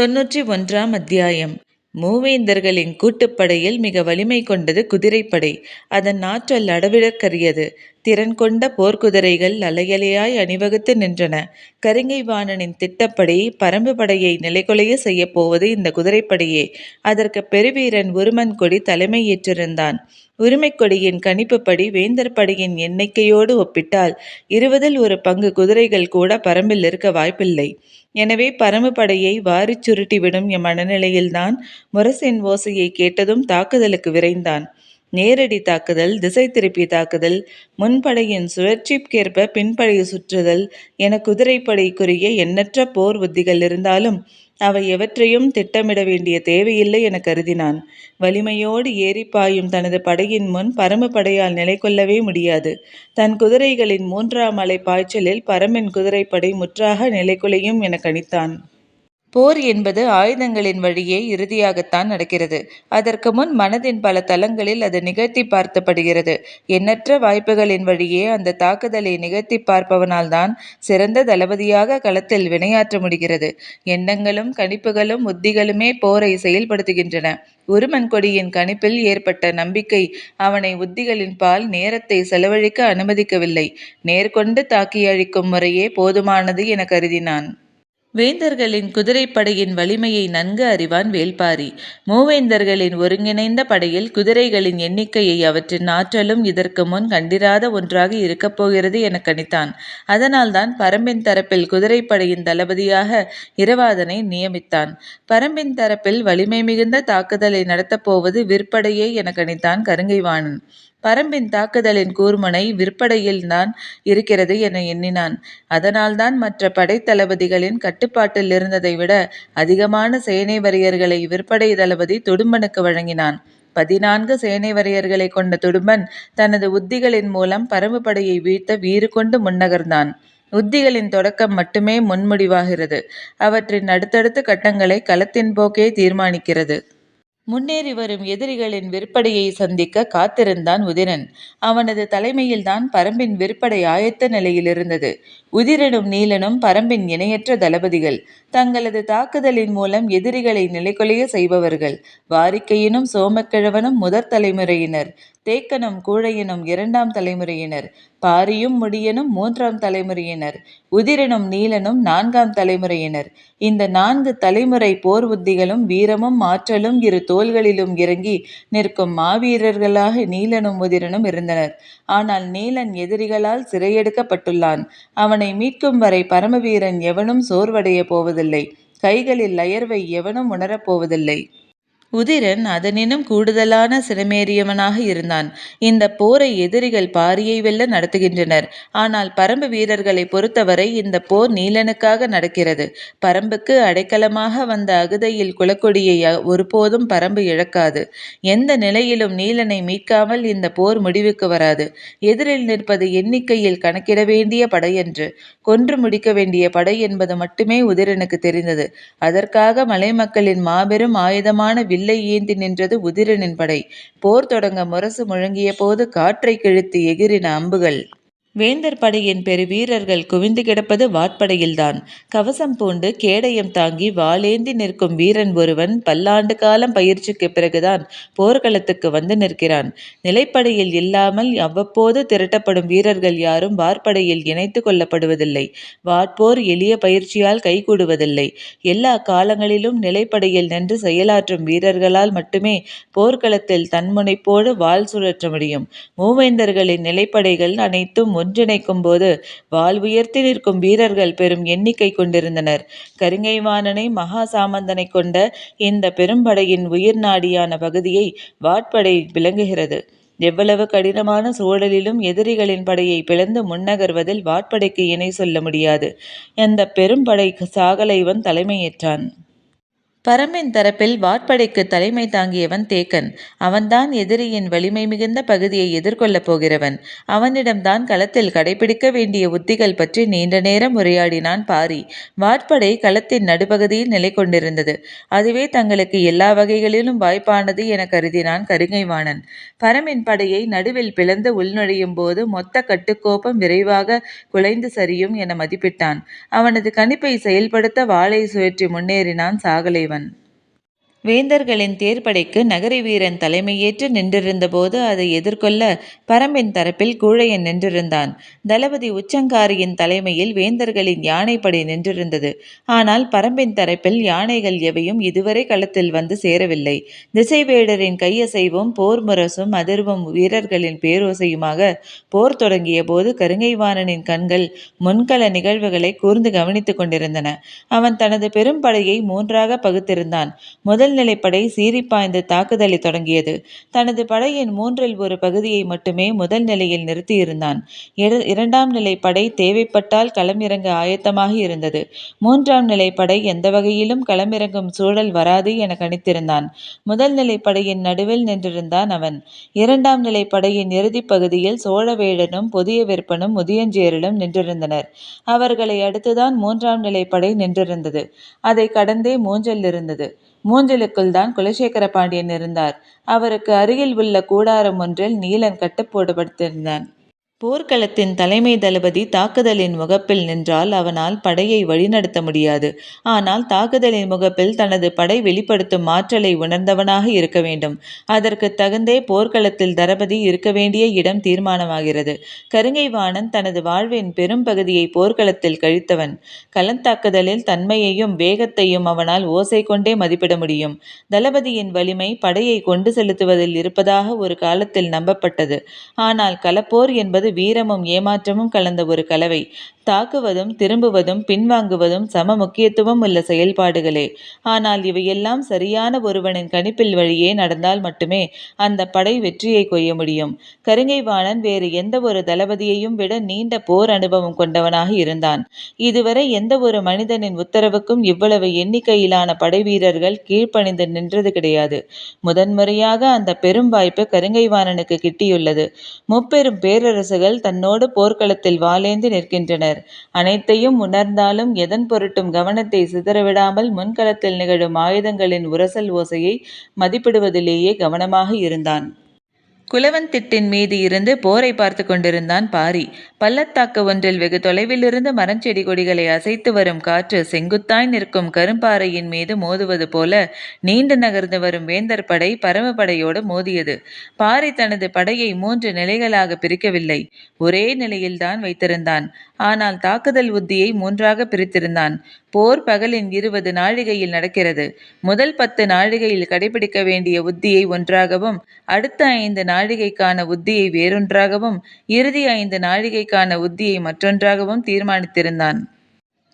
91ஆம் அத்தியாயம். மூவேந்தர்களின் கூட்டுப்படையில் மிக வலிமை கொண்டது குதிரைப்படை. அதன் ஆற்றல் அளவிடற்கரியது. திறன் கொண்ட போர்க்குதிரைகள் அலையலையாய் அணிவகுத்து நின்றன. கருங்கை வாணனின் திட்டப்படி பரம்பு படையை நிலைகுலைய செய்யப் போவது இந்த குதிரைப்படையே. அதற்கு பெருவீரன் உருமன் கொடி தலைமை ஏற்றிருந்தான். உரிமைக்கொடியின் கணிப்புப்படி வேந்தர் படையின் எண்ணிக்கையோடு ஒப்பிட்டால் 20ல் 1 பங்கு குதிரைகள் கூட பரம்பில் இருக்க வாய்ப்பில்லை. எனவே பரம்பு படையை வாரிச் சுருட்டிவிடும் மனநிலையில்தான் முரசின் ஓசையை கேட்டதும் தாக்குதலுக்கு விரைந்தான். நேரடி தாக்குதல், திசை திருப்பி தாக்குதல், முன்படையின் சுழற்சிக்கேற்ப பின்படை சுற்றுதல் என குதிரைப்படைக்குரிய எண்ணற்ற போர் உத்திகள் இருந்தாலும் அவை எவற்றையும் திட்டமிட வேண்டிய தேவையில்லை என கருதினான். வலிமையோடு ஏறி பாயும் தனது படையின் முன் பரம்பு படையால் நிலை கொள்ளவே முடியாது. தன் குதிரைகளின் 3ஆம் அலை பாய்ச்சலில் பரம்பின் குதிரைப்படை முற்றாக நிலைகுலையும் என கணித்தான். போர் என்பது ஆயுதங்களின் வழியே இறுதியாகத்தான் நடக்கிறது. அதற்கு முன் மனதின் பல தளங்களில் அது நிகழ்த்தி பார்க்கப்படுகிறது. எண்ணற்ற வாய்ப்புகளின் வழியே அந்த தாக்குதலை நிகழ்த்தி பார்ப்பவனால்தான் சிறந்த தளபதியாக களத்தில் வினையாற்ற முடிகிறது. எண்ணங்களும் கணிப்புகளும் உத்திகளுமே போரை செயல்படுத்துகின்றன. உருமன் கொடியின் கணிப்பில் ஏற்பட்ட நம்பிக்கை அவனை உத்திகளின் பால் நேரத்தை செலவழிக்க அனுமதிக்கவில்லை. நேர்கொண்டு தாக்கி அழிக்கும் முறையே போதுமானது என கருதினான். வேந்தர்களின் குதிரைப்படையின் வலிமையை நன்கு அறிவான் வேள்பாரி. மூவேந்தர்களின் ஒருங்கிணைந்த படையில் குதிரைகளின் எண்ணிக்கையை அவற்றின் ஆற்றலும் இதற்கு முன் கண்டிராத ஒன்றாக இருக்கப் போகிறது என கணித்தான். அதனால்தான் பரம்பின் தரப்பில் குதிரைப்படையின் தளபதியாக இரவாதனை நியமித்தான். பரம்பின் தரப்பில் வலிமை மிகுந்த தாக்குதலை நடத்தப் போவது விற்படையே என கணித்தான் கருங்கைவாணன். பரம்பின் தாக்குதலின் கூர்முனை விற்படையில்தான் இருக்கிறது என எண்ணினான். அதனால்தான் மற்ற படைத்தளபதிகளின் கட்டுப்பாட்டில் இருந்ததை விட அதிகமான சேனை வரியர்களை விற்படை தளபதி துடும்பனுக்கு வழங்கினான். 14 சேனை வரியர்களை கொண்ட துடும்பன் தனது உத்திகளின் மூலம் பரம்பு படையை வீழ்த்த வீறு கொண்டு முன்னகர்ந்தான். உத்திகளின் தொடக்கம் மட்டுமே முன்முடிவாகிறது. அவற்றின் அடுத்தடுத்த கட்டங்களை களத்தின் போக்கே தீர்மானிக்கிறது. முன்னேறி வரும் எதிரிகளின் விற்படையை சந்திக்க காத்திருந்தான் உதிரன். அவனது தலைமையில்தான் பரம்பின் விற்படை ஆயத்த நிலையில் இருந்தது. உதிரனும் நீலனும் பரம்பின் இணையற்ற தளபதிகள். தங்களது தாக்குதலின் மூலம் எதிரிகளை நிலைகுலைய செய்பவர்கள். வாரிக்கையனும் சோமக்கிழவனும் முதற் தலைமுறையினர். தேக்கனும் கூழையனும் 2ஆம் தலைமுறையினர். பாரியும் முடியனும் 3ஆம் தலைமுறையினர். உதிரனும் நீலனும் 4ஆம் தலைமுறையினர். இந்த 4 தலைமுறை போர் உத்திகளும் வீரமும் ஆற்றலும் இரு தோள்களிலும் இறங்கி நிற்கும் மாவீரர்களாக நீலனும் உதிரனும் இருந்தனர். ஆனால் நீலன் எதிரிகளால் சிறையெடுக்கப்பட்டுள்ளான். அவனை மீட்கும் வரை பரமவீரன் எவனும் சோர்வடைய போவதில்லை. கைகளில் அயர்வை எவனும் உணரப்போவதில்லை. உதிரன் அதனினும் கூடுதலான சிரமேறியவனாக இருந்தான். இந்த போரை எதிரிகள் பாரியை வெல்ல நடத்துகின்றனர். ஆனால் பரம்பு வீரர்களை பொறுத்தவரை இந்த போர் நீலனுக்காக நடக்கிறது. பரம்புக்கு அடைக்கலமாக வந்த அகுதையில் குலக்கொடியை ஒருபோதும் பரம்பு இழக்காது. எந்த நிலையிலும் நீலனை மீட்காமல் இந்த போர் முடிவுக்கு வராது. எதிரில் நிற்பது எண்ணிக்கையில் கணக்கிட வேண்டிய படையன்று, கொன்று முடிக்க வேண்டிய படை என்பது மட்டுமே உதிரனுக்கு தெரிந்தது. அதற்காக மலை மக்களின் மாபெரும் ஆயுதமான வில்லை ஏந்தி நின்றது உதிரனின் படை. போர் தொடங்க முரசு முழங்கிய போது காற்றை கிழித்து எகிரின அம்புகள். வேந்தர் படையின் பெரு வீரர்கள் குவிந்து கிடப்பது வாட்படையில்தான். கவசம் பூண்டு கேடயம் தாங்கி வாளேந்தி நிற்கும் வீரன் ஒருவன் பல்லாண்டு காலம் பயிற்சிக்கு பிறகுதான் போர்க்களத்துக்கு வந்து நிற்கிறான். நிலைப்படையில் இல்லாமல் அவ்வப்போது திரட்டப்படும் வீரர்கள் யாரும் வார்படையில் இணைத்து கொள்ளப்படுவதில்லை. வாட்போர் எளிய பயிற்சியால் கைகூடுவதில்லை. எல்லா காலங்களிலும் நிலைப்படையில் நின்று செயலாற்றும் வீரர்களால் மட்டுமே போர்க்களத்தில் தன்முனைப்போடு வாள் சுழற்ற முடியும். மூவேந்தர்களின் நிலைப்படைகள் அனைத்தும் ஒன்றிணைக்கும் போது வாள் உயர்த்தி நிற்கும் வீரர்கள் பெரும் எண்ணிக்கை கொண்டிருந்தனர். கருங்கைவாணனை மகா சாமந்தனை கொண்ட இந்த பெரும்படையின் உயிர் நாடியான பகுதியை வாட்படை விளங்குகிறது. எவ்வளவு கடினமான சூழலிலும் எதிரிகளின் படையை பிளந்து முன்னகர்வதில் வாட்படைக்கு இணை சொல்ல முடியாது. அந்த பெரும்படை சாகலைவன் தலைமையேற்றான். பரம்பின் தரப்பில் வாட்படைக்கு தலைமை தாங்கியவன் தேக்கன். அவன்தான் எதிரியின் வலிமை மிகுந்த பகுதியை எதிர்கொள்ளப் போகிறவன். அவனிடம்தான் களத்தில் கடைபிடிக்க வேண்டிய உத்திகள் பற்றி நீண்ட நேரம் உரையாடினான் பாரி. வாட்படை களத்தின் நடுப்பகுதியில் நிலை கொண்டிருந்தது. அதுவே தங்களுக்கு எல்லா வகைகளிலும் வாய்ப்பானது என கருதினான் கருங்கைவாணன். பரம்பின் படையை நடுவில் பிளந்து உள்நுழையும் போது மொத்த கட்டுக்கோப்பம் விரைவாக குலைந்து சரியும் என மதிப்பிட்டான். அவனது கணிப்பை செயல்படுத்த வாளை சுழற்றி முன்னேறினான் சாகலை. வேந்தர்களின் தேர்ப்படைக்கு நகரி வீரன் தலைமையேற்று நின்றிருந்த போது அதை எதிர்கொள்ள பரம்பின் தரப்பில் கூழையன் நின்றிருந்தான். தளபதி உச்சங்காரியின் தலைமையில் வேந்தர்களின் யானைப்படை நின்றிருந்தது. ஆனால் பரம்பின் தரப்பில் யானைகள் எவையும் இதுவரை களத்தில் வந்து சேரவில்லை. திசைவேடரின் கையசைவும் போர் முரசும் அதிர்வும் வீரர்களின் பேரோசையுமாக போர் தொடங்கிய போது கருங்கைவாணனின் கண்கள் முன்கள நிகழ்வுகளை கூர்ந்து கவனித்துக் கொண்டிருந்தன. அவன் தனது பெரும் படையை மூன்றாக பகுத்திருந்தான். முதல் நிலைப்படை சீறிப்பாய்ந்து தாக்குதலை தொடங்கியது. தனது படையின் மூன்றில் ஒரு பகுதியை மட்டுமே முதல் நிலையில் நிறுத்தியிருந்தான். இரண்டாம் நிலைப்படை தேவைப்பட்டால் களமிறங்க ஆயத்தமாக இருந்தது. மூன்றாம் நிலைப்படை எந்த வகையிலும் களமிறங்கும் சூழல் வராது என கணித்திருந்தான். முதல் நிலைப்படையின் நடுவில் நின்றிருந்தான் அவன். இரண்டாம் நிலைப்படையின் இறுதிப் பகுதியில் சோழவேழனும் புதிய விற்பனும் முதியஞ்சேரலும் நின்றிருந்தனர். அவர்களை அடுத்துதான் மூன்றாம் நிலைப்படை நின்றிருந்தது. அதை கடந்தே மூஞ்சல் இருந்தது. மூஞ்சலுக்குள் தான் குலசேகர பாண்டியன் இருந்தார். அவருக்கு அருகில் உள்ள கூடாரம் ஒன்றில் நீலன் கட்டுப்போடுபடுத்திருந்தான். போர்க்களத்தின் தலைமை தளபதி தாக்குதலின் முகப்பில் நின்றால் அவனால் படையை வழிநடத்த முடியாது. ஆனால் தாக்குதலின் முகப்பில் தனது படை வெளிப்படுத்தும் ஆற்றலை உணர்ந்தவனாக இருக்க வேண்டும். அதற்கு தகுந்தே போர்க்களத்தில் தளபதி இருக்க வேண்டிய இடம் தீர்மானமாகிறது. கருங்கைவாணன் தனது வாழ்வின் பெரும் பகுதியை போர்க்களத்தில் கழித்தவன். களத்தாக்குதலில் தன்மையையும் வேகத்தையும் அவனால் ஓசை கொண்டே மதிப்பிட முடியும். தளபதியின் வலிமை படையை கொண்டு செலுத்துவதில் இருப்பதாக ஒரு காலத்தில் நம்பப்பட்டது. ஆனால் களப்போர் என்பது வீரமும் ஏமாற்றமும் கலந்த ஒரு கலவை. தாக்குவதும் திரும்புவதும் பின்வாங்குவதும் சம முக்கியத்துவம் உள்ள செயல்பாடுகளே. ஆனால் இவையெல்லாம் சரியான ஒருவனின் கணிப்பில் வழியே நடந்தால் மட்டுமே அந்த படை வெற்றியை கொய்ய முடியும். கருங்கைவாணன் வேறு எந்த ஒரு தளபதியையும் விட நீண்ட போர் அனுபவம் கொண்டவனாக இருந்தான். இதுவரை எந்த ஒரு மனிதனின் உத்தரவுக்கும் இவ்வளவு எண்ணிக்கையிலான படை வீரர்கள் கீழ்ப்பணிந்து நின்றது கிடையாது. முதன்முறையாக அந்த பெரும் வாய்ப்பு கருங்கைவாணனுக்கு கிட்டியுள்ளது. முப்பெரும் பேரரசுகள் தன்னோடு போர்க்களத்தில் வாளேந்தி நிற்கின்றனர். அனைத்தையும் உணர்ந்தாலும் எதன் பொருட்டும் கவனத்தை சிதறவிடாமல் முன்களத்தில் நிகழும் ஆயுதங்களின் உரசல் ஓசையை மதிப்பிடுவதிலேயே கவனமாக இருந்தான். குலவன் திட்டின் மீது இருந்து போரை பார்த்து கொண்டிருந்தான் பாரி. பள்ளத்தாக்கு ஒன்றில் வெகு தொலைவிலிருந்து மரஞ்செடி கொடிகளை அசைத்து வரும் காற்று செங்குத்தாய் நிற்கும் கரும்பாறையின் மீது மோதுவது போல நீண்டு நகர்ந்து வரும் வேந்தர் படை பரமபடையோடு மோதியது. பாரி தனது படையை 3 நிலைகளாக பிரிக்கவில்லை, ஒரே நிலையில்தான் வைத்திருந்தான். ஆனால் தாக்குதல் உத்தியை 3ஆக பிரித்திருந்தான். போர் பகலின் 20 நாழிகையில் நடக்கிறது. முதல் 10 நாழிகையில் கடைபிடிக்க வேண்டிய உத்தியை ஒன்றாகவும், அடுத்த 5 நாழிகைக்கான உத்தியை வேறொன்றாகவும், இறுதி 5 நாழிகைக்கான உத்தியை மற்றொன்றாகவும் தீர்மானித்திருந்தான்.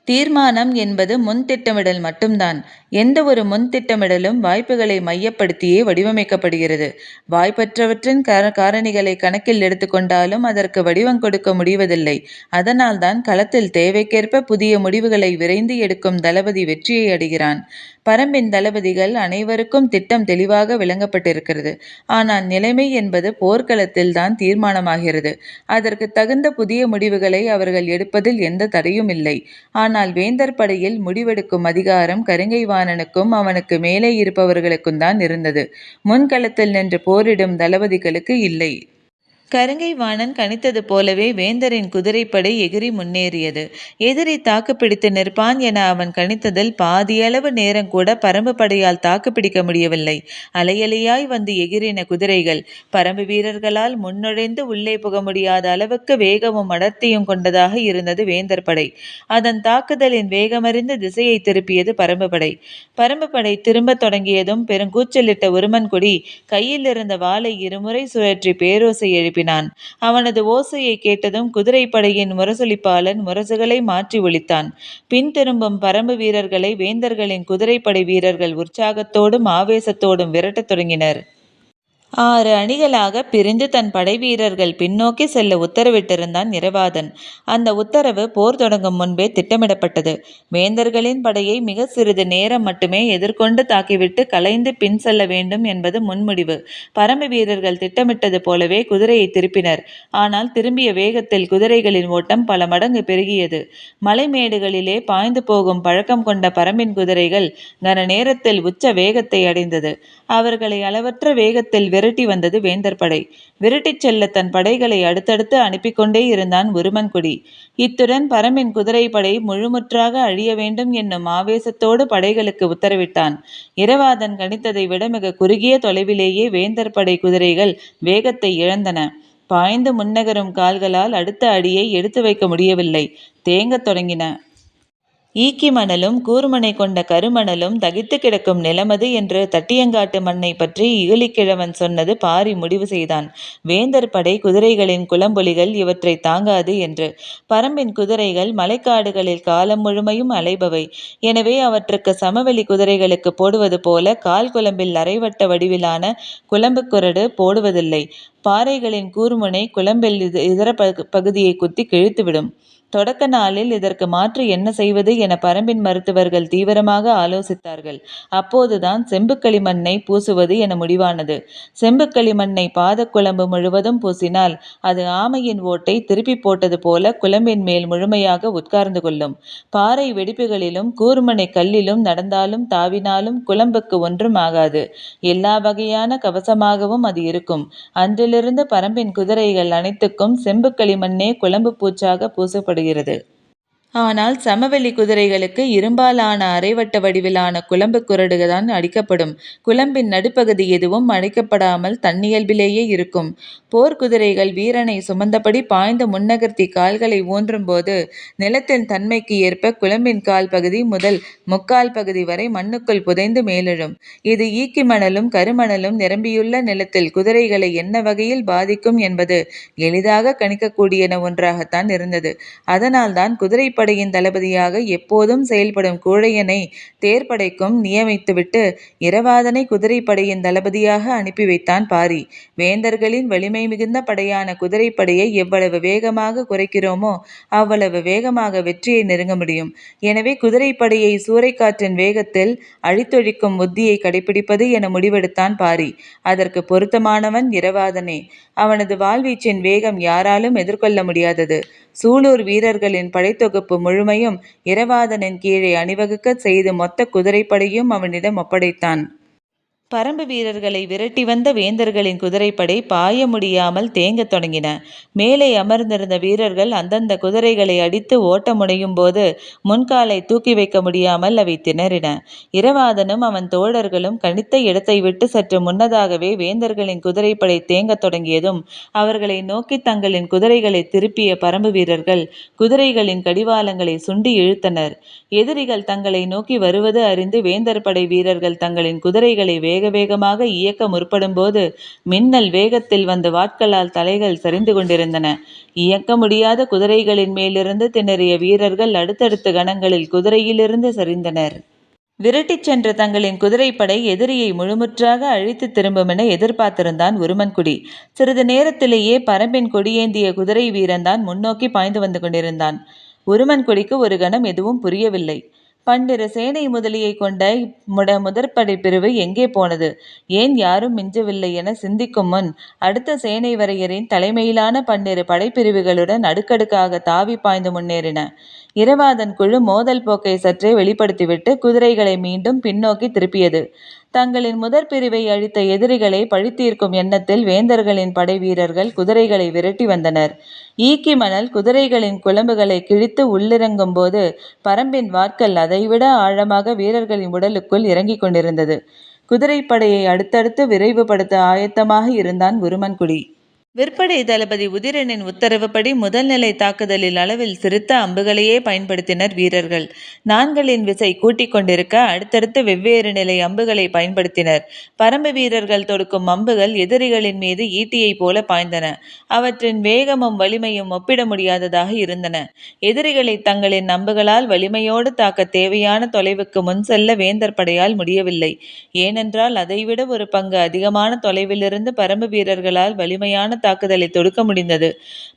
தீர்மானம் என்பது முன் திட்டமிடல் மட்டும்தான். எந்த ஒரு முன் திட்டமிடலும் வாய்ப்புகளை மையப்படுத்தியே வடிவமைக்கப்படுகிறது. வாய்ப்பற்றவற்றின் காரணிகளை கணக்கில் எடுத்துக்கொண்டாலும் அதற்கு வடிவம் கொடுக்க முடிவதில்லை. அதனால்தான் களத்தில் தேவைக்கேற்ப புதிய முடிவுகளை விரைந்து எடுக்கும் தளபதி வெற்றியை அடைகிறான். பரம்பின் தளபதிகள் அனைவருக்கும் திட்டம் தெளிவாக விளங்கப்பட்டிருக்கிறது. ஆனால் நிலைமை என்பது போர்க்களத்தில் தான் தீர்மானமாகிறது. அதற்கு தகுந்த புதிய முடிவுகளை அவர்கள் எடுப்பதில் எந்த தடையும் இல்லை. ஆனால் வேந்தர் படையில் முடிவெடுக்கும் அதிகாரம் கருங்கைவாணனுக்கும் அவனுக்கு மேலே இருப்பவர்களுக்கும் தான் இருந்தது. முன்களத்தில் நின்று போரிடும் தளபதிகளுக்கு இல்லை. கருங்கைவாணன் கணித்தது போலவே வேந்தரின் குதிரைப்படை எகிரி முன்னேறியது. எதிரி தாக்குப்பிடித்து நிற்பான் என அவன் கணித்ததில் பாதியளவு நேரம் கூட பரம்பு படையால் தாக்குப்பிடிக்க முடியவில்லை. அலையலையாய் வந்து எகிரின குதிரைகள். பரம்பு வீரர்களால் முன்னொழைந்து உள்ளே புக முடியாத அளவுக்கு வேகமும் அடர்த்தியும் கொண்டதாக இருந்தது வேந்தர் படை. அதன் தாக்குதலின் வேகமறிந்து திசையை திருப்பியது பரம்பு படை. பரம்பு படை திரும்ப தொடங்கியதும் பெருங்கூச்சலிட்ட உருமன்குடி கையில் இருந்த வாளை இருமுறை சுழற்றி பேரோசை எழுப்பினான். அவனது ஓசையை கேட்டதும் குதிரைப்படையின் முரசொலிப்பாளன் முரசுகளை மாற்றி ஒலித்தான். பின் திரும்பும் பரம்பு வீரர்களை வேந்தர்களின் குதிரைப்படை வீரர்கள் உற்சாகத்தோடும் ஆவேசத்தோடும் விரட்டத் தொடங்கினர். 6 அணிகளாக பிரிந்து தன் படைவீரர்கள் பின்னோக்கி செல்ல உத்தரவிட்டிருந்தான் இரவாதன். அந்த உத்தரவு போர் தொடங்கும் முன்பே திட்டமிடப்பட்டது. வேந்தர்களின் படையை மிக சிறிது நேரம் மட்டுமே எதிர்கொண்டு தாக்கிவிட்டு கலைந்து பின் செல்ல வேண்டும் என்பது முன்முடிவு. பரம்பு வீரர்கள் திட்டமிட்டது போலவே குதிரையை திருப்பினர். ஆனால் திரும்பிய வேகத்தில் குதிரைகளின் ஓட்டம் பல மடங்கு பெருகியது. மலைமேடுகளிலே பாய்ந்து போகும் பழக்கம் கொண்ட பரம்பின் குதிரைகள் கன நேரத்தில் உச்ச வேகத்தை அடைந்தது. அவர்களை அளவற்ற வேகத்தில் விரட்டி வந்தது வேந்தர் படை. விரட்டிச் செல்ல தன் படைகளை அடுத்தடுத்து அனுப்பி கொண்டே இருந்தான் உருமன்குடி. இத்துடன் பரம்பின் குதிரைப்படை முழுமுற்றாக அழிய வேண்டும் என்னும் ஆவேசத்தோடு படைகளுக்கு உத்தரவிட்டான். இரவாதன் கணித்ததை விட மிக குறுகிய தொலைவிலேயே வேந்தர் படை குதிரைகள் வேகத்தை இழந்தன. பாய்ந்து முன்னகரும் கால்களால் அடுத்த அடியை எடுத்து வைக்க முடியவில்லை. தேங்கத் தொடங்கின. ஈக்கி மணலும் கூர்முனை கொண்ட கருமணலும் தகித்து கிடக்கும் நிலமது என்று தட்டியங்காட்டு மண்ணை பற்றி இகலிக்கிழவன் சொன்னது பாரி முடிவு செய்தான். வேந்தர் படை குதிரைகளின் குளம்பொலிகள் இவற்றை தாங்காது என்று. பரம்பின் குதிரைகள் மலைக்காடுகளில் காலம் முழுமையும் அலைபவை. எனவே அவற்றுக்கு சமவெளி குதிரைகளுக்கு போடுவது போல கால் குளம்பில் அரைவட்ட வடிவிலான குளம்பு குரடு போடுவதில்லை. பாறைகளின் கூர்முனை குளம்பில் இதர பகுதியை குத்தி கிழித்துவிடும். தொடக்க நாளில் இதற்கு மாற்று என்ன செய்வது என பரம்பின் மருத்துவர்கள் தீவிரமாக ஆலோசித்தார்கள். அப்போதுதான் செம்புக்களிமண்ணை பூசுவது என முடிவானது. செம்புக்களிமண்ணை பாதக்குழம்பு முழுவதும் பூசினால் அது ஆமையின் ஓட்டை திருப்பி போட்டது போல குழம்பின் மேல் முழுமையாக உட்கார்ந்து கொள்ளும். பாறை வெடிப்புகளிலும் கூர்மனை கல்லிலும் நடந்தாலும் தாவினாலும் குழம்புக்கு ஒன்றும் ஆகாது. எல்லா வகையான கவசமாகவும் அது இருக்கும். அன்றிலிருந்து பரம்பின் குதிரைகள் அனைத்துக்கும் செம்புக்களிமண்ணே குழம்பு பூச்சாக பூசப்படும். ஆனால் சமவெளி குதிரைகளுக்கு இரும்பாலான அரைவட்ட வடிவிலான குளம்பு குரடுதான் அடிக்கப்படும். குளம்பின் நடுப்பகுதி எதுவும் அடைக்கப்படாமல் தன்னியல்பிலேயே இருக்கும். போர்க்குதிரைகள் வீரனை சுமந்தபடி பாய்ந்து முன்னகர்த்தி கால்களை ஊன்றும் போது நிலத்தின் தன்மைக்கு ஏற்ப குளம்பின் கால் பகுதி முதல் முக்கால் பகுதி வரை மண்ணுக்குள் புதைந்து மேலெழும். இது ஈக்கி மணலும் கருமணலும் நிரம்பியுள்ள நிலத்தில் குதிரைகளை என்ன வகையில் பாதிக்கும் என்பது எளிதாக கணிக்கக்கூடியன ஒன்றாகத்தான் இருந்தது. அதனால்தான் குதிரைப்படையின் தளபதியாக எப்போதும் செயல்படும் கூழையனை தேர்ப்படைக்கும் நியமித்துவிட்டு இரவாதனை குதிரைப்படையின் தளபதியாக அனுப்பி வைத்தான் பாரி. வேந்தர்களின் வலிமை மிகுந்த படையான குதிரைப்படையை எவ்வளவு வேகமாக குறைக்கிறோமோ அவ்வளவு வேகமாக வெற்றியை நெருங்க முடியும். எனவே குதிரைப்படையை சூறைக்காற்றின் வேகத்தில் அழித்தொழிக்கும் உத்தியை கடைபிடிப்பது என முடிவெடுத்தான் பாரி. அதற்கு பொருத்தமானவன் இரவாதனே. அவனது வாழ்வீச்சின் வேகம் யாராலும் எதிர்கொள்ள முடியாதது. சூலூர் வீரர்களின் படைத்தொகுப்பு முழுமையும் இரவாதனின் கீழே அணிவகுக்க செய்து மொத்த குதிரைப்படையும் அவனிடம் ஒப்படைத்தான். பரம்பு வீரர்களை விரட்டி வந்த வேந்தர்களின் குதிரைப்படை பாய முடியாமல் தேங்கத் தொடங்கின. மேலே அமர்ந்திருந்த வீரர்கள் அந்தந்த குதிரைகளை அடித்து ஓட்ட முனையும் போது முன்காலை தூக்கி வைக்க முடியாமல் அவை திணறின. இரவாதனும் அவன் தோழர்களும் கணித்த இடத்தை விட்டு சற்று முன்னதாகவே வேந்தர்களின் குதிரைப்படை தேங்கத் தொடங்கியதும் அவர்களை நோக்கி தங்களின் குதிரைகளை திருப்பிய பரம்பு வீரர்கள் குதிரைகளின் கடிவாளங்களை சுண்டி இழுத்தனர். எதிரிகள் தங்களை நோக்கி வருவது அறிந்து வேந்தர் படை வீரர்கள் தங்களின் குதிரைகளை வேக வேகமாக இயக்க முற்படும் போது மின்னல் வேகத்தில் வந்த வாட்களால் தலைகள் சரிந்து கொண்டிருந்தன. இயக்க முடியாத குதிரைகளின் மேலிருந்து திணறிய வீரர்கள் அடுத்தடுத்த கணங்களில் குதிரையிலிருந்து சரிந்தனர். விரட்டிச் சென்ற தங்களின் குதிரைப்படை எதிரியை முழுமுற்றாக அழித்து திரும்புமென எதிர்பார்த்திருந்தான் உருமன்குடி. சிறிது நேரத்திலேயே பரம்பின் கொடியேந்திய குதிரை வீரன்தான் முன்னோக்கி பாய்ந்து வந்து கொண்டிருந்தான். உருமன்குடிக்கு ஒரு கணம் எதுவும் புரியவில்லை. பன்னிரு சேனை முதலியை கொண்ட முதற்படை பிரிவு எங்கே போனது, ஏன் யாரும் மிஞ்சவில்லை என சிந்திக்கும் முன் அடுத்த சேனை வரையரின் தலைமையிலான 12 படைப்பிரிவுகளுடன் அடுக்கடுக்காக தாவி பாய்ந்து முன்னேறின. இரவாதன் குழு மோதல் போக்கை சற்றே வெளிப்படுத்திவிட்டு குதிரைகளை மீண்டும் பின்னோக்கி திருப்பியது. தங்களின் முதற் பிரிவை அழித்த எதிரிகளை பழித்தீர்க்கும் எண்ணத்தில் வேந்தர்களின் படை வீரர்கள் குதிரைகளை விரட்டி வந்தனர். ஈக்கி மணல் குதிரைகளின் குழம்புகளை கிழித்து உள்ளிறங்கும் போது பரம்பின் வாட்கள் அதைவிட ஆழமாக வீரர்களின் உடலுக்குள் இறங்கிக் கொண்டிருந்தது. குதிரைப்படையை அடுத்தடுத்து விரைவுபடுத்த ஆயத்தமாக இருந்தான் உருமன்குடி. விற்படை தளபதி உதிரனின் உத்தரவுப்படி முதல் நிலை தாக்குதலில் அளவில் சிறுத்த அம்புகளையே பயன்படுத்தினர் வீரர்கள். நான்களின் விசை கூட்டிக் கொண்டிருக்க அடுத்தடுத்து வெவ்வேறு நிலை அம்புகளை பயன்படுத்தினர். பரம்பு வீரர்கள் தொடுக்கும் அம்புகள் எதிரிகளின் மீது ஈட்டியை போல பாய்ந்தன. அவற்றின் வேகமும் வலிமையும் ஒப்பிட முடியாததாக இருந்தன. எதிரிகளை தங்களின் அம்புகளால் வலிமையோடு தாக்க தேவையான தொலைவுக்கு முன் செல்ல வேந்தர் படையால் முடியவில்லை. ஏனென்றால் அதைவிட ஒரு பங்கு அதிகமான தொலைவிலிருந்து பரம்பு வீரர்களால் வலிமையான தாக்குதலை தொடுக்க முடிந்தது.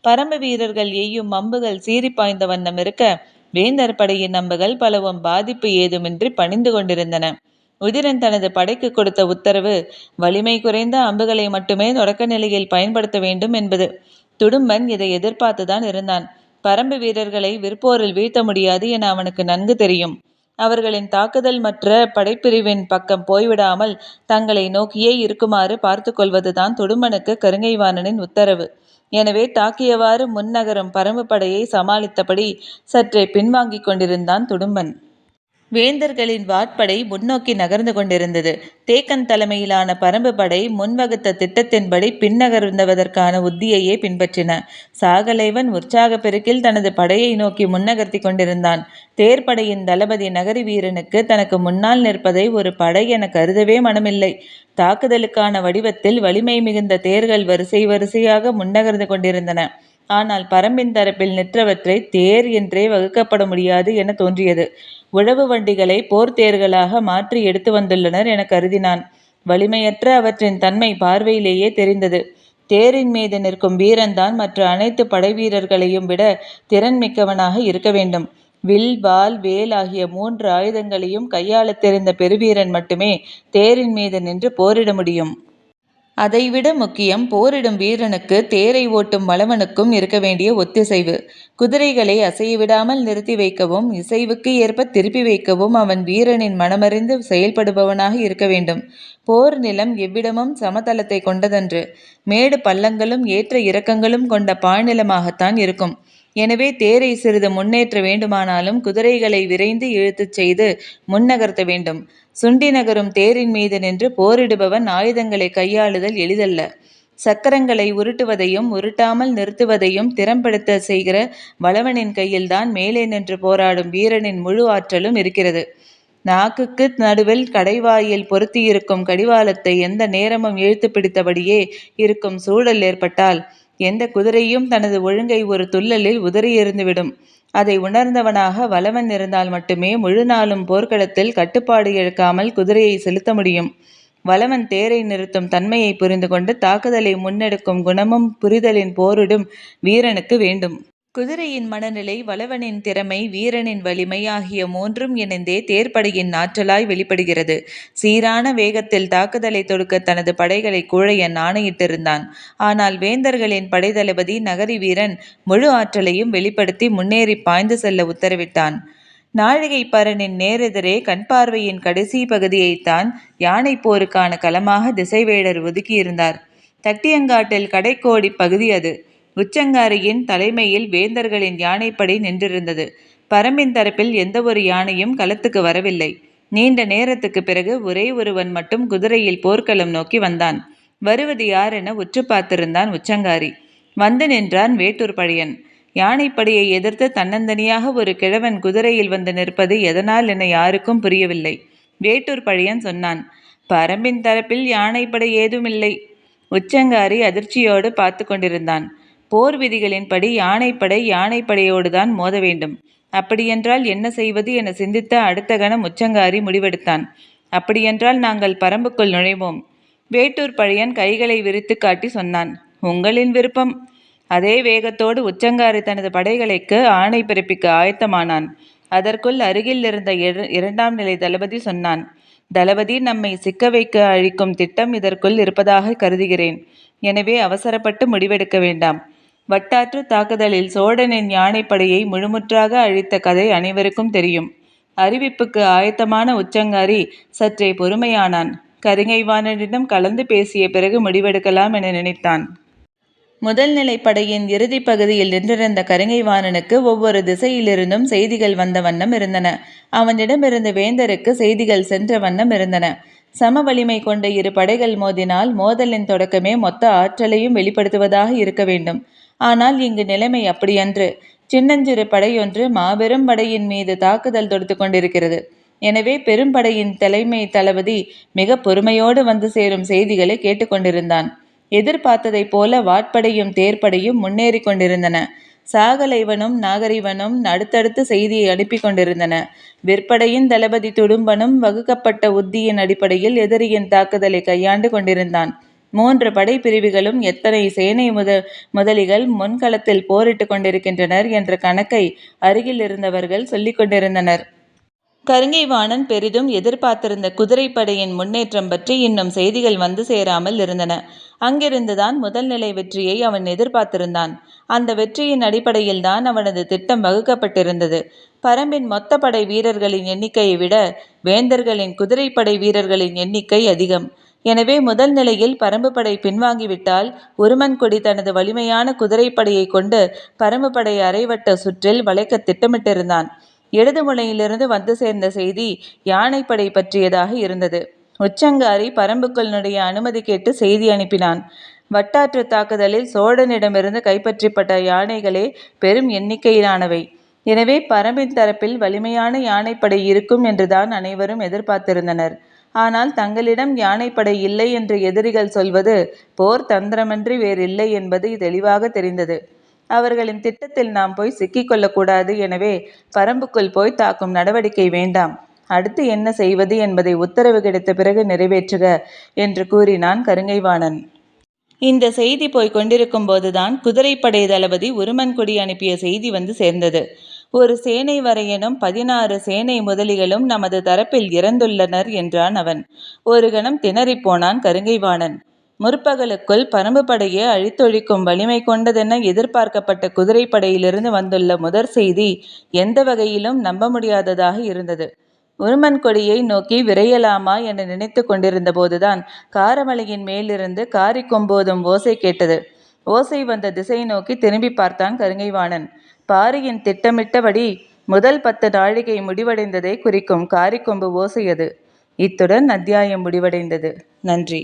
பரம்பு வீரர்கள் எய்யும் அம்புகள் சீறி பாய்ந்த வண்ணம் இருக்க வேந்தர் படையின் அம்புகள் பலவும் பாதிப்பு ஏதுமின்றி பணிந்து கொண்டிருந்தன. உதிரன் தனது படைக்கு கொடுத்த உத்தரவு வலிமை குறைந்த அம்புகளை மட்டுமே தொடக்க நிலையில் பயன்படுத்த வேண்டும் என்பது. துடும்பன் இதை எதிர்பார்த்துதான் இருந்தான். பரம்பு வீரர்களை விற்போரில் வீழ்த்த முடியாது என அவனுக்கு நன்கு தெரியும். அவர்களின் தாக்குதல் மற்ற படைப்பிரிவின் பக்கம் போய்விடாமல் தங்களை நோக்கியே இருக்குமாறு பார்த்து கொள்வதுதான் துடும்பனுக்கு கருங்கைவாணனின் உத்தரவு. எனவே தாக்கியவாறு முன்னகரும் பரம்பு படையை சமாளித்தபடி சற்றே பின்வாங்கிக் கொண்டிருந்தான் துடும்பன். வேந்தர்களின் வாட்படை முன்னோக்கி நகர்ந்து கொண்டிருந்தது. தேக்கன் தலைமையிலான பரம்பு படை முன்வகுத்த திட்டத்தின்படி பின்னகர்ந்தவதற்கான உத்தியையே பின்பற்றின. சாகலைவன் உற்சாக பெருக்கில் தனது படையை நோக்கி முன்னகர்த்தி கொண்டிருந்தான். தேர்ப்படையின் தளபதி நகரி வீரனுக்கு தனக்கு முன்னால் நிற்பதை ஒரு படை என கருதவே மனமில்லை. தாக்குதலுக்கான வடிவத்தில் வலிமை மிகுந்த தேர்கள் வரிசை வரிசையாக முன்னகர்ந்து கொண்டிருந்தன. ஆனால் பரம்பின் தரப்பில் நிற்றவற்றை தேர் என்றே வகுக்கப்பட முடியாது என தோன்றியது. உழவு வண்டிகளை போர் தேர்களாக மாற்றி எடுத்து வந்துள்ளனர் என கருதினான். வலிமையற்ற அவற்றின் தன்மை பார்வையிலேயே தெரிந்தது. தேரின் மீது நிற்கும் வீரன்தான் மற்ற அனைத்து படை வீரர்களையும் விட திறன் மிக்கவனாக இருக்க வேண்டும். வில், வாள், வேல் ஆகிய 3 ஆயுதங்களையும் கையாளத் தெரிந்த பெருவீரன் மட்டுமே தேரின் மீது நின்று போரிட முடியும். அதைவிட முக்கியம், போரிடும் வீரனுக்கு தேரை ஓட்டும் வளவனுக்கும் இருக்க வேண்டிய ஒத்திசைவு. குதிரைகளை அசையவிடாமல் நிறுத்தி வைக்கவும் இசைவுக்கு ஏற்ப திருப்பி வைக்கவும் அவன் வீரனின் மனமறிந்து செயல்படுபவனாக இருக்க வேண்டும். போர் நிலம் எவ்விடமும் சமதளத்தை கொண்டதன்று. மேடு பள்ளங்களும் ஏற்ற இறக்கங்களும் கொண்ட பாழ்நிலமாகத்தான் இருக்கும். எனவே தேரை சிறிது முன்னேற்ற வேண்டுமானாலும் குதிரைகளை விரைந்து இழுத்துச் செய்து முன்னகர்த்த வேண்டும். சுண்டி நகரும் தேரின் மீது நின்று போரிடுபவன் ஆயுதங்களை கையாளுதல் எளிதல்ல. சக்கரங்களை உருட்டுவதையும் உருட்டாமல் நிறுத்துவதையும் திறம்படுத்த செய்கிற வளவனின் கையில்தான் மேலே நின்று போராடும் வீரனின் முழு ஆற்றலும் இருக்கிறது. நாக்குக்கு நடுவில் கடைவாயில் பொருத்தியிருக்கும் கடிவாளத்தை எந்த நேரமும் இழுத்து பிடித்தபடியே இருக்கும் சூழல் ஏற்பட்டால் எந்த குதிரையும் தனது ஒழுங்கை ஒரு துள்ளலில் உதறி எறிந்துவிடும். அதை உணர்ந்தவனாக வளவன் இருந்தால் மட்டுமே முழு நாளும் போர்க்களத்தில் கட்டுப்பாடு இழக்காமல் குதிரையை செலுத்த முடியும். வளவன் தேரை நிறுத்தும் தன்மையை புரிந்து கொண்டு தாக்குதலை முன்னெடுக்கும் குணமும் புரிதலின் போரிடும் வீரனுக்கு வேண்டும். குதிரையின் மனநிலை, வளவனின் திறமை, வீரனின் வலிமை ஆகிய 3ம் இணைந்தே தேர்ப்படையின் ஆற்றலாய் வெளிப்படுகிறது. சீரான வேகத்தில் தாக்குதலை தொடுக்க தனது படைகளை குழையன் ஆணையிட்டிருந்தான். ஆனால் வேந்தர்களின் படைத்தளபதி நகரி வீரன் முழு ஆற்றலையும் வெளிப்படுத்தி முன்னேறி பாய்ந்து செல்ல உத்தரவிட்டான். நாழிகை பரனின் நேரெதிரே கண்பார்வையின் கடைசி பகுதியைத்தான் யானை போருக்கான களமாக திசைவேடர் ஒதுக்கியிருந்தார். தட்டியங்காட்டில் கடைக்கோடி பகுதி அது. உச்சங்காரியின் தலைமையில் வேந்தர்களின் யானைப்படை நின்றிருந்தது. பரம்பின் தரப்பில் எந்த ஒரு யானையும் களத்துக்கு வரவில்லை. நீண்ட நேரத்துக்கு பிறகு ஒரே ஒருவன் மட்டும் குதிரையில் போர்க்களம் நோக்கி வந்தான். வருவது யார் என உற்று பார்த்திருந்தான் உச்சங்காரி. வந்து நின்றான் வேட்டூர் பழையன். யானைப்படையை எதிர்த்து தன்னந்தனியாக ஒரு கிழவன் குதிரையில் வந்து நிற்பது எதனால் என யாருக்கும் புரியவில்லை. வேட்டூர் பழையன் சொன்னான், பரம்பின் தரப்பில் யானைப்படை ஏதுமில்லை. உச்சங்காரி அதிர்ச்சியோடு பார்த்து கொண்டிருந்தான். போர் விதிகளின்படி யானைப்படையோடுதான் மோத வேண்டும். அப்படியென்றால் என்ன செய்வது என சிந்தித்த அடுத்த கணம் உச்சங்காரி முடிவெடுத்தான். அப்படியென்றால் நாங்கள் பரம்புக்குள் நுழைவோம். வேட்டூர் பழையன் கைகளை விரித்து காட்டி சொன்னான், உங்களின் விருப்பம். அதே வேகத்தோடு உச்சங்காரி தனது படைகளுக்கு ஆணை பிறப்பிக்க ஆயத்தமானான். அதற்குள் அருகில் இருந்த 2ஆம் நிலை தளபதி சொன்னான், தளபதி, நம்மை சிக்க வைக்க அழிக்கும் திட்டம் இதற்குள் இருப்பதாக கருதுகிறேன். எனவே அவசரப்பட்டு முடிவெடுக்க வேண்டாம். வட்டாற்று தாக்குதலில் சோழனின் யானைப்படையை முழுமுற்றாக அழித்த கதை அனைவருக்கும் தெரியும். அறிவிப்புக்கு ஆயத்தமான உச்சங்காரி சற்றே பொறுமையானான். கருங்கைவாணனிடம் கலந்து பேசிய பிறகு முடிவெடுக்கலாம் என நினைத்தான். முதல் நிலை படையின் இறுதி பகுதியில் நின்றிருந்த கருங்கைவாணனுக்கு ஒவ்வொரு திசையிலிருந்தும் செய்திகள் வந்த வண்ணம் இருந்தன. அவனிடமிருந்து வேந்தருக்கு செய்திகள் சென்ற வண்ணம் இருந்தன. சம வலிமை கொண்ட இரு படைகள் மோதினால் மோதலின் தொடக்கமே மொத்த ஆற்றலையும் வெளிப்படுத்துவதாக இருக்க வேண்டும். ஆனால் இங்கு நிலைமை அப்படியன்று. சின்னஞ்சிறு படையொன்று மாபெரும் படையின் மீது தாக்குதல் தொடுத்து கொண்டிருக்கிறது. எனவே பெரும்படையின் தலைமை தளபதி மிக பொறுமையோடு வந்து சேரும் செய்திகளை கேட்டுக்கொண்டிருந்தான். எதிர்பார்த்ததைப் போல வாட்படையும் தேர்ப்படையும் முன்னேறி கொண்டிருந்தன. சாகலைவனும் நாகரிவனும் அடுத்தடுத்து செய்தியை அனுப்பி கொண்டிருந்தன. விற்படையின் தளபதி துடும்பனும் வகுக்கப்பட்ட உத்தியின் அடிப்படையில் எதிரியின் தாக்குதலை கையாண்டு கொண்டிருந்தான். 3 படை பிரிவுகளும் எத்தனை சேனை முதலிகள் முன்களத்தில் போரிட்டு கொண்டிருக்கின்றனர் என்ற கணக்கை அருகில் இருந்தவர்கள் சொல்லிக் கொண்டிருந்தனர். கருங்கை வாணன் பெரிதும் எதிர்பார்த்திருந்த குதிரைப்படையின் முன்னேற்றம் பற்றி இன்னும் செய்திகள் வந்து சேராமல் இருந்தன. அங்கிருந்துதான் முதல் நிலை வெற்றியை அவன் எதிர்பார்த்திருந்தான். அந்த வெற்றியின் அடிப்படையில்தான் அவனது திட்டம் வகுக்கப்பட்டிருந்தது. பரம்பின் மொத்த படை வீரர்களின் எண்ணிக்கையை விட வேந்தர்களின் குதிரைப்படை வீரர்களின் எண்ணிக்கை அதிகம். எனவே முதல் நிலையில் பரம்பு படை பின்வாங்கிவிட்டால் உருமன்கொடி தனது வலிமையான குதிரைப்படையை கொண்டு பரம்பு படை அரைவட்ட சுற்றில் வளைக்க திட்டமிட்டிருந்தான். இடது முனையிலிருந்து வந்து சேர்ந்த செய்தி யானைப்படை பற்றியதாக இருந்தது. உச்சங்காரி பரம்புக்குள்ளுடைய அனுமதி கேட்டு செய்தி அனுப்பினான். வட்டாற்று தாக்குதலில் சோழனிடமிருந்து கைப்பற்றப்பட்ட யானைகளே பெரும் எண்ணிக்கையிலானவை. எனவே பரம்பின் தரப்பில் வலிமையான யானைப்படை இருக்கும் என்றுதான் அனைவரும் எதிர்பார்த்திருந்தனர். ஆனால் தங்களிடம் யானைப்படை இல்லை என்று எதிரிகள் சொல்வது போர் தந்திரமன்றி வேறில்லை என்பது தெளிவாக தெரிந்தது. அவர்களின் திட்டத்தில் நாம் போய் சிக்கிக்கொள்ளக்கூடாது. எனவே பரம்புக்குள் போய் தாக்கும் நடவடிக்கை வேண்டாம். அடுத்து என்ன செய்வது என்பதை உத்தரவு கிடைத்த பிறகு நிறைவேற்றுக என்று கூறினான் கருங்கைவாணன். இந்த செய்தி போய் கொண்டிருக்கும் போதுதான் குதிரைப்படை தளபதி உருமன்கொடி அனுப்பிய செய்தி வந்து சேர்ந்தது. ஒரு சேனை வரையனும் 16 சேனை முதலிகளும் நமது தரப்பில் இறந்துள்ளனர் என்றான் அவன். ஒரு கணம் திணறிப்போனான் கருங்கைவாணன். முற்பகலுக்குள் பரம்பு படையை அழித்தொழிக்கும் வலிமை கொண்டதென எதிர்பார்க்கப்பட்ட குதிரைப்படையிலிருந்து வந்துள்ள முதற் செய்தி எந்த வகையிலும் நம்ப முடியாததாக இருந்தது. உருமன்கொடியை நோக்கி விரையலாமா என நினைத்து கொண்டிருந்த போதுதான் காரமலையின் மேலிருந்து காரி கொம்போதும் ஓசை கேட்டது. ஓசை வந்த திசை நோக்கி திரும்பி பார்த்தான் கருங்கைவாணன். பாரியின் திட்டமிட்டபடி முதல் 10 நாழிகை முடிவடைந்ததை குறிக்கும் காரிக்கொம்பு ஓசை அது. இத்துடன் அத்தியாயம் முடிவடைந்தது. நன்றி.